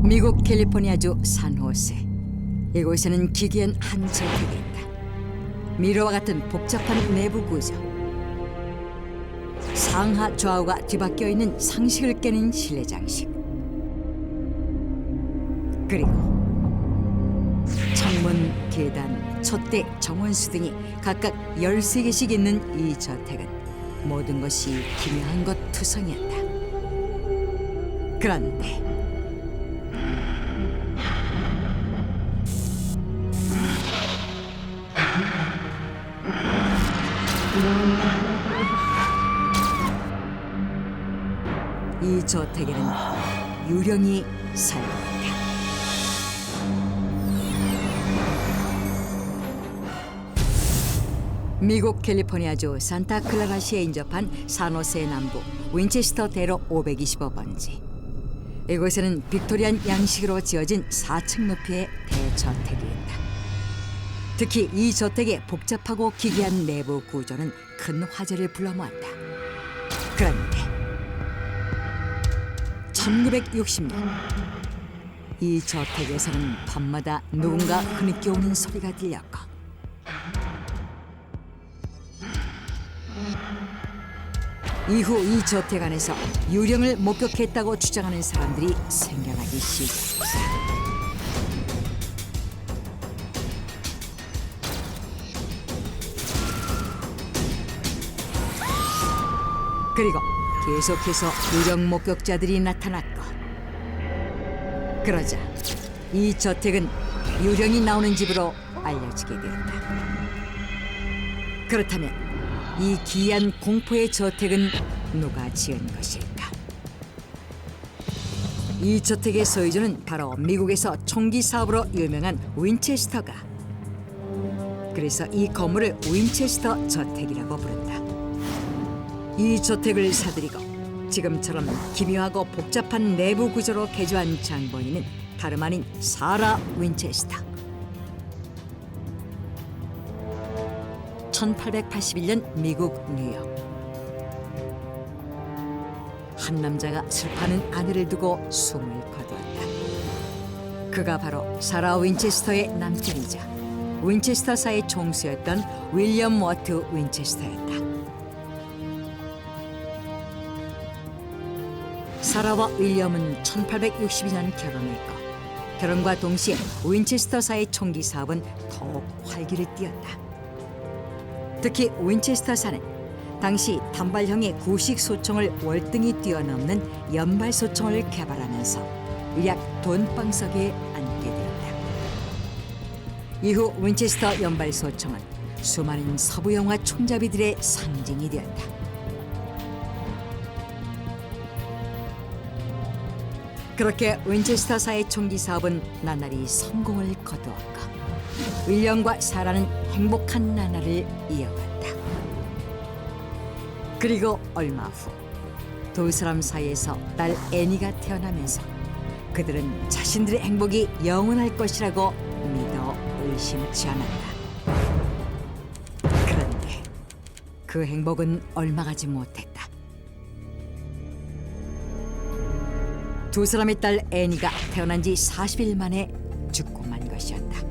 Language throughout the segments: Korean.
미국 캘리포니아주 산호세. 이곳에는 기괴한 한 저택이 있다. 미로와 같은 복잡한 내부 구조. 상하 좌우가 뒤바뀌어 있는 상식을 깨는 실내 장식. 그리고 창문, 계단, 촛대, 정원수 등이 각각 13개씩 있는 이 저택은 모든 것이 기묘한 것 투성이었다. 그런데 이 저택에는 유령이 살고 있다. 미국 캘리포니아주 산타클라라시에 인접한 산호세 남부 윈체스터 대로 525번지. 이곳에는 빅토리안 양식으로 지어진 4층 높이의 대저택이 있다. 특히 이 저택의 복잡하고 기괴한 내부 구조는 큰 화제를 불러모았다. 그런데 1960년 이 저택에서는 밤마다 누군가 흐느껴 오는 소리가 들렸고 이후 이 저택 안에서 유령을 목격했다고 주장하는 사람들이 생겨나기 시작했다. 그리고 계속해서 유령 목격자들이 나타났고 그러자 이 저택은 유령이 나오는 집으로 알려지게 되었다. 그렇다면 이 기이한 공포의 저택은 누가 지은 것일까? 이 저택의 소유주는 바로 미국에서 총기 사업으로 유명한 윈체스터가. 그래서 이 건물을 윈체스터 저택이라고 부른다. 이 저택을 사들이고 지금처럼 기묘하고 복잡한 내부 구조로 개조한 장본인은 다름 아닌 사라 윈체스터. 1881년 미국 뉴욕. 한 남자가 슬퍼하는 아내를 두고 숨을 거두었다. 그가 바로 사라 윈체스터의 남편이자 윈체스터사의 총수였던 윌리엄 워트 윈체스터였다. 사라와 윌리엄은 1862년 결혼했고 결혼과 동시에 윈체스터사의 총기 사업은 더욱 활기를 띠었다. 특히 윈체스터사는 당시 단발형의 구식 소총을 월등히 뛰어넘는 연발 소총을 개발하면서 일약 돈방석에 앉게 되었다. 이후 윈체스터 연발 소총은 수많은 서부 영화 총잡이들의 상징이 되었다. 그렇게 윈체스터사의 총기 사업은 나날이 성공을 거두었고 윌리엄과 사라는 행복한 나날을 이어갔다. 그리고 얼마 후 두 사람 사이에서 딸 애니가 태어나면서 그들은 자신들의 행복이 영원할 것이라고 믿어 의심치 않았다. 그런데 그 행복은 얼마 가지 못했다. 두 사람의 딸 애니가 태어난 지 40일 만에 죽고 만 것이었다.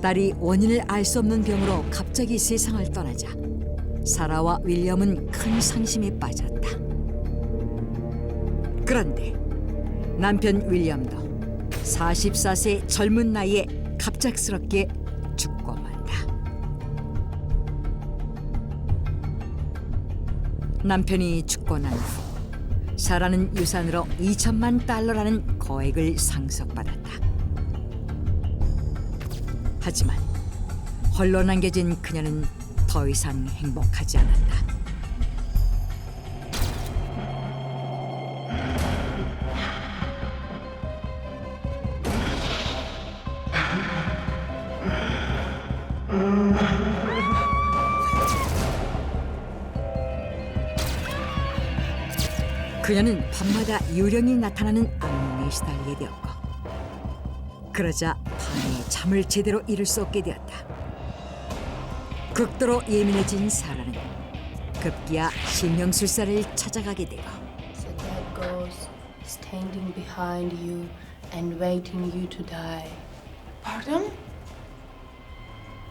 딸이 원인을 알 수 없는 병으로 갑자기 세상을 떠나자 사라와 윌리엄은 큰 상심에 빠졌다. 그런데 남편 윌리엄도 44세 젊은 나이에 갑작스럽게 죽고 만다. 남편이 죽고 난 후 사라는 유산으로 2천만 달러라는 거액을 상속받았다. 하지만 홀로 남겨진 그녀는 더 이상 행복하지 않았다. 그녀는 밤마다 유령이 나타나는 악몽에 시달리게 되었고 그러자 밤에 잠을 제대로 이룰 수 없게 되었다. 극도로 예민해진 사라는 급기야 신명술사를 찾아가게 되고 So that goes stay standing behind you and waiting you to die. Pardon?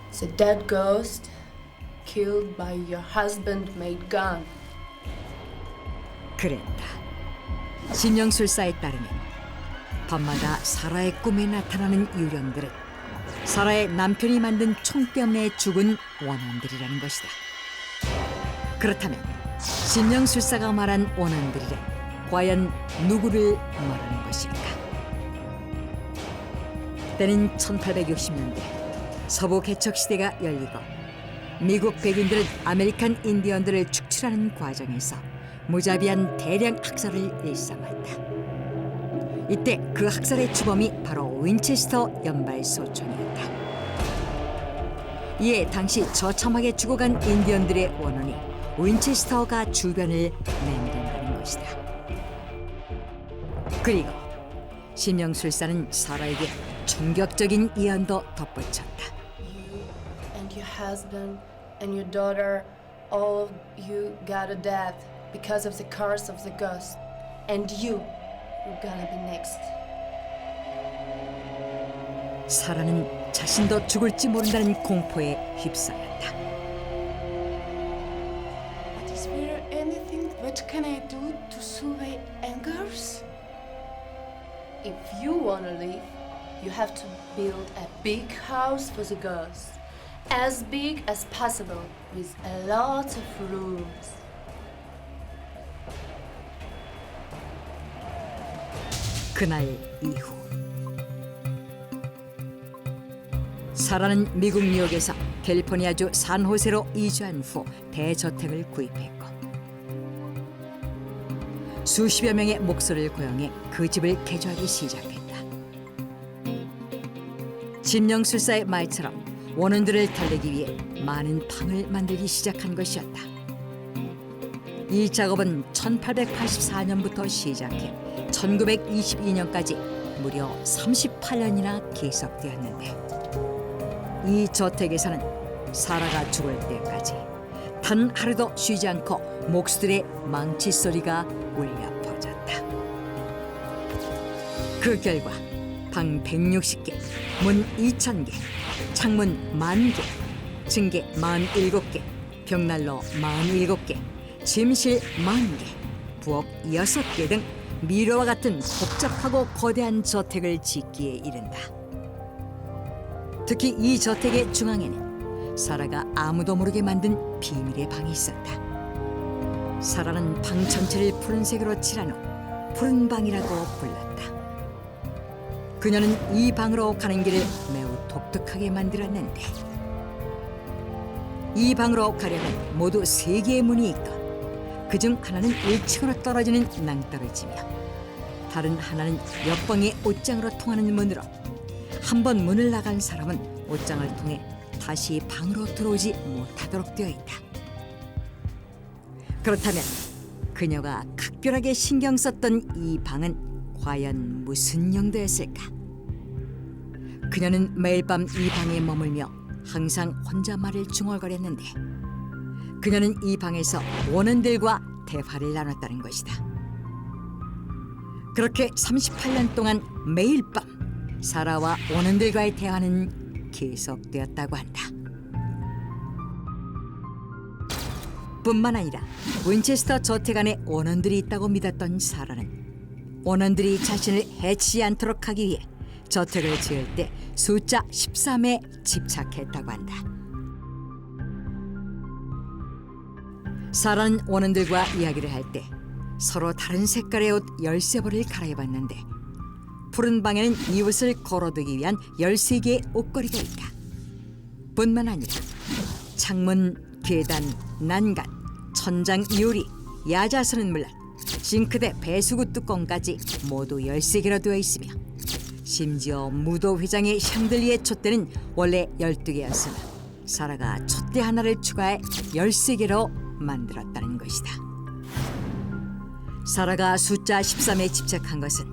It's a dead ghost killed by your husband-made gun. 그랬다. 심령술사에 따르면 밤마다 사라의 꿈에 나타나는 유령들은 사라의 남편이 만든 총 때문에 죽은 원혼들이라는 것이다. 그렇다면 심령술사가 말한 원혼들이란 과연 누구를 말하는 것일까? 때는 1860년대 서부 개척 시대가 열리고 미국 백인들은 아메리칸 인디언들을 축출하는 과정에서 무자비한 대량 학살을 일삼았다. 이때 그 학살의 주범이 바로 윈체스터 연발소총이었다. 이에 당시 처참하게 죽어간 인디언들의 원혼이 윈체스터가 주변을 맴돈다는 것이다. 그리고 심령술사는 사라에게 충격적인 이언도 덧붙였다. You and your husband and your daughter, all of you got a death because of the curse of the ghost. And you're gonna be next. 사라는 자신도 죽을지 모른다는 공포에 휩싸였다. But is there anything what can I do to soothe my angers? If you wanna live, you have to build a big house for the ghost. As big as possible, with a lot of rooms. 그날 이후 사라는 미국 뉴욕에서 캘리포니아주 산호세로 이주한 후 대저택을 구입했고 수십여 명의 목소를 고용해 그 집을 개조하기 시작했다. 심령술사의 말처럼 원혼들을 달래기 위해 많은 방을 만들기 시작한 것이었다. 이 작업은 1884년부터 시작해 1922년까지 무려 38년이나 계속되었는데 이 저택에서는 사라가 죽을 때까지 단 하루도 쉬지 않고 목수들의 망치 소리가 울려 퍼졌다. 그 결과 방 160개, 문 2000개, 창문 10,000개, 층계 47개, 벽난로 47개, 침실 10,000개, 부엌 6개 등 미로와 같은 복잡하고 거대한 저택을 짓기에 이른다. 특히 이 저택의 중앙에는 사라가 아무도 모르게 만든 비밀의 방이 있었다. 사라는 방 전체를 푸른색으로 칠한 후 푸른 방이라고 불렀다. 그녀는 이 방으로 가는 길을 매우 독특하게 만들었는데 이 방으로 가려면 모두 3개의 문이 있고 그중 하나는 1층으로 떨어지는 낭떠러지며 다른 하나는 옆방의 옷장으로 통하는 문으로 한 번 문을 나간 사람은 옷장을 통해 다시 방으로 들어오지 못하도록 되어 있다. 그렇다면 그녀가 각별하게 신경 썼던 이 방은 과연 무슨 용도였을까? 그녀는 매일 밤 이 방에 머물며 항상 혼자말을 중얼거렸는데 그녀는 이 방에서 원혼들과 대화를 나눴다는 것이다. 그렇게 38년 동안 매일 밤 사라와 원혼들과의 대화는 계속되었다고 한다. 뿐만 아니라 윈체스터 저택 안에 원혼들이 있다고 믿었던 사라는 원혼들이 자신을 해치지 않도록 하기 위해 저택을 지을 때 숫자 13에 집착했다고 한다. 사라는 원혼들과 이야기를 할 때 서로 다른 색깔의 옷 13벌을 갈아입었는데 푸른 방에는 이 옷을 걸어두기 위한 13개의 옷걸이가 있다. 뿐만 아니라 창문, 계단, 난간, 천장, 유리, 야자수는 물론 싱크대, 배수구 뚜껑까지 모두 13개로 되어 있으며 심지어 무도 회장의 샹들리에 촛대는 원래 12개였으나 사라가 촛대 하나를 추가해 13개로 만들었다는 것이다. 사라가 숫자 13에 집착한 것은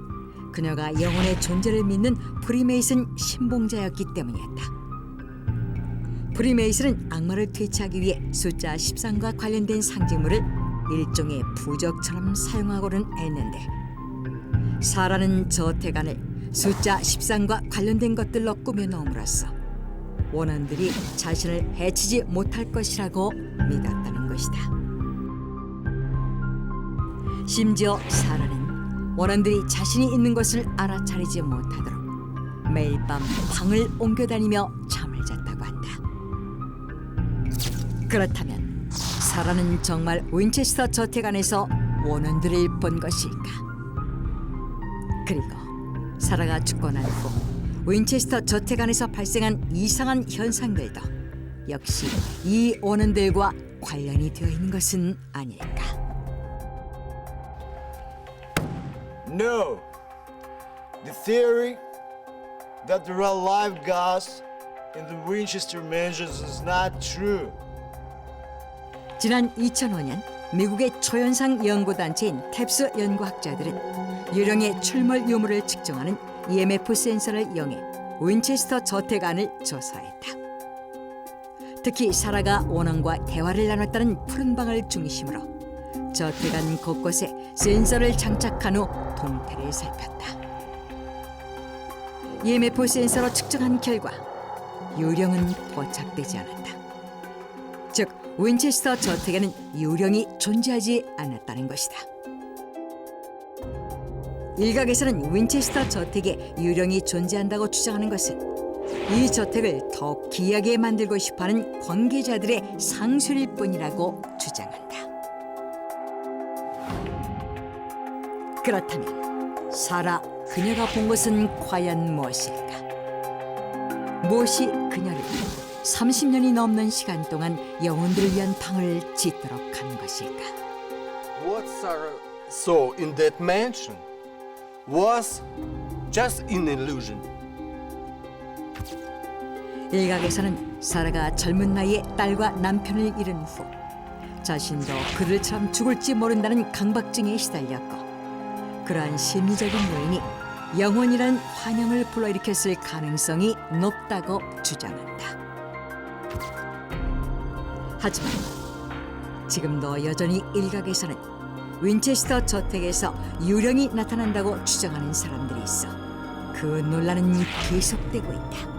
그녀가 영혼의 존재를 믿는 프리메이슨 신봉자였기 때문이었다. 프리메이슨은 악마를 퇴치하기 위해 숫자 13과 관련된 상징물을 일종의 부적처럼 사용하고는 했는데 사라는 저택안을 숫자 13과 관련된 것들로 꾸며 넣음으로써 원원들이 자신을 해치지 못할 것이라고 믿었다는 것이다. 심지어 사라는 원원들이 자신이 있는 것을 알아차리지 못하도록 매일 밤 방을 옮겨다니며 잠을 잤다고 한다. 그렇다면 사라는 정말 윈체스터 저택 안에서 원원들을 본 것일까? 그리고 사라가 죽고 난 후 윈체스터 저택 안에서 발생한 이상한 현상들도 역시 이 원원들과 관련이 되어 있는 것은 아닐까? No. The theory that there are live ghosts in the Winchester mansions is not true. 지난 2005년 미국의 초현상 연구단체인 탭스 연구학자들은 유령의 출몰 유무를 측정하는 EMF 센서를 이용해 윈체스터 저택 안을 조사했다. 특히 사라가 원원과 대화를 나눴다는 푸른 방을 중심으로 저택 안 곳곳에 센서를 장착한 후 동태를 살폈다. EMF 센서로 측정한 결과 유령은 포착되지 않았다. 즉 윈체스터 저택에는 유령이 존재하지 않았다는 것이다. 일각에서는 윈체스터 저택에 유령이 존재한다고 주장하는 것은 이 저택을 더욱 기이하게 만들고 싶어하는 관계자들의 상술일 뿐이라고 주장한다. 그렇다면 사라 그녀가 본 것은 과연 무엇일까? 무엇이 그녀를 30년이 넘는 시간 동안 영혼들을 위한 방을 짓도록 한 것일까? What Sarah saw in that mansion was just an illusion. 일각에서는 사라가 젊은 나이에 딸과 남편을 잃은 후 자신도 그들처럼 죽을지 모른다는 강박증에 시달렸고 그러한 심리적인 요인이 영혼이란 환영을 불러일으켰을 가능성이 높다고 주장한다. 하지만 지금도 여전히 일각에서는 윈체스터 저택에서 유령이 나타난다고 주장하는 사람들이 있어 그 논란은 계속되고 있다.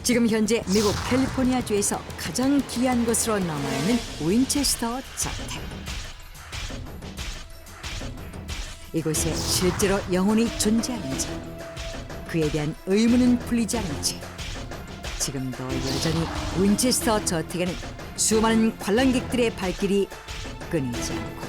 지금 현재 미국 캘리포니아주에서 가장 귀한 것으로 남아있는 윈체스터 저택. 이곳에 실제로 영혼이 존재하는지 그에 대한 의문은 풀리지 않는지 지금도 여전히 윈체스터 저택에는 수많은 관람객들의 발길이 끊이지 않고